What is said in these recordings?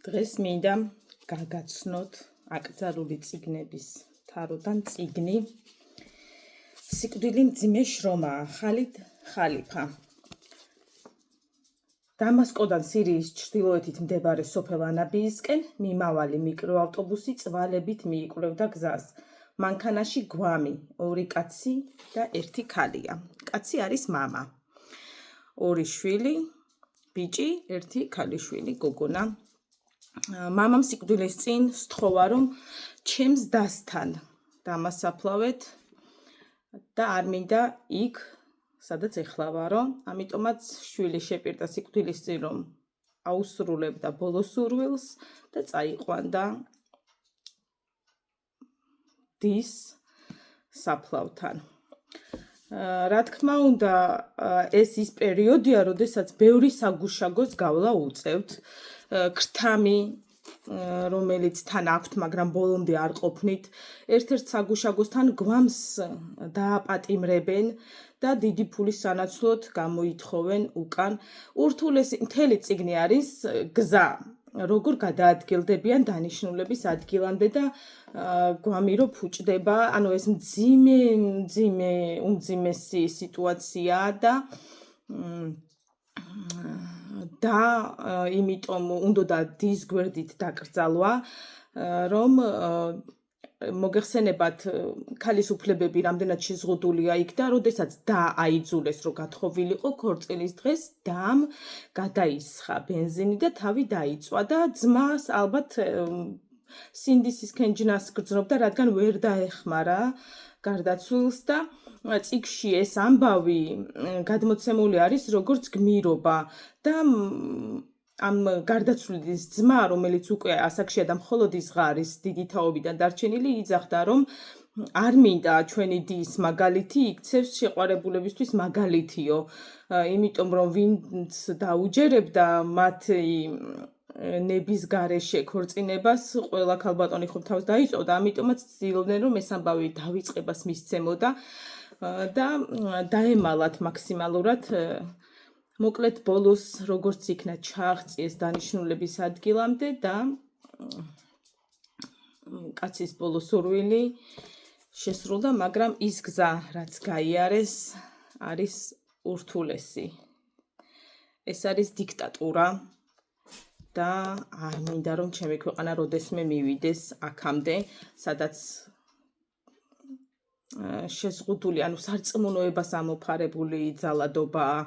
დღეს მინდა გაგაცნოთ აკრძალული წიგნების თაროდან წიგნი სიკვდილი მძიმე შრომაა ხალიდ ხალიფა. დამასკოდან სირიის ჩრდილოეთით მდებარე სოფელ ანაბიისკენ მიმავალი მიკროავტობუსი წვალებით მიიკვლევდა გზას. მანქანაში გვამი, ორი კაცი და ერთი ქალია. კაცი არის მამა. ორი შვილი, ბიჭი, ერთი ქალიშვილი, გოგონა. მამამ სიკვდილის წინ სთხოვა, რომ ჩემს დასთან დამასაფლავეთ და არ მინდა იქ, სადაც ეხლა ვარო, ამიტომაც შვილი შეპირდა სიკვდილის წინ, რომ აუსრულებდა ბოლო სურვილს და წაიყვანდა დის საფლავთან. რა თქმა უნდა, ეს ის პერიოდია, როდესაც ბევრი საგუშაგოს გავლა უწევთ. ქრთამი, რომელიც თან აქვთ, მაგრამ ბოლომდე არ ყოფნით, ერთ-ერთ საგუშაგოსთან გვამს დააპატიმრებენ და დიდი ფულის სანაცვლოდ გამოითხოვენ უკან. ურთულესი მთელი წიგნი არის გზა, როგორ გადაადგილდებიან დანიშნულების ადგილამდე და გვამი რო ფუჭდება, ანუ ეს უმძიმესი სიტუაციაა და იმიტომ უნდა დის გვერდით დაკრძალვა, რომ მოგეხსენებათ ქალის უფლებები რამდენად შეზღუდულია იქ და როდესაც და აიძულეს, რომ გათხოვილიყო ქორწილის დღეს, დამ გადაისხა ბენზინი და თავი დაიწვა და ძმას ალბათ სინდისის ქენჯნას გრძნობდა, რადგან ვერ დაეხმარა გარდაცვლილს და წიგნში ეს ამბავი გადმოცემული არის როგორც გმირობა და ამ გარდაცვლილის ძმა, რომელიც უკვე ასაკშია და მხოლოდ ის ღარის დიდი თაობიდან დარჩენილი, იძახდა, რომ არ მინდა ჩვენი დის მაგალითი იქცევს შეყვარებულებისთვის მაგალითიო, იმიტომ რომ ვინც დაუჯერებდა მათი ნების გარეშე ქორწინებას, ყველა ქალბატონი ხომ თავს დაიწოვდა, ამიტომაც ცდილობდნენ, რომ ეს ამბავი დავიწყებას მისცემოდა და დაემალათ მაქსიმალურად. მოკლედ ბოლოს როგორც იქნა ჩააღწიეს დანიშნულების ადგილამდე და კაცის ბოლო სურვილი შესრულდა, მაგრამ ის გზა, რაც გაიარეს, არის ურთულესი. ეს არის დიქტატურა და არ მინდა, რომ ჩემი ქვეყანა როდესმე მივიდეს აქამდე, სადაც შეზღუდული, ანუ სარწმუნოებას ამოფარებული ძალადობაა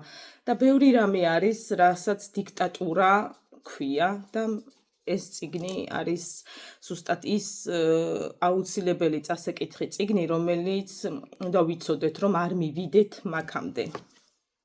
და ბევრი რამე არის, რასაც დიქტატურა ქვია და ეს წიგნი არის ზუსტად ის აუცილებელი წასაკითხი წიგნი, რომელიც უნდა ვიცოდეთ, რომ არ მივიდეთ მაქამდე.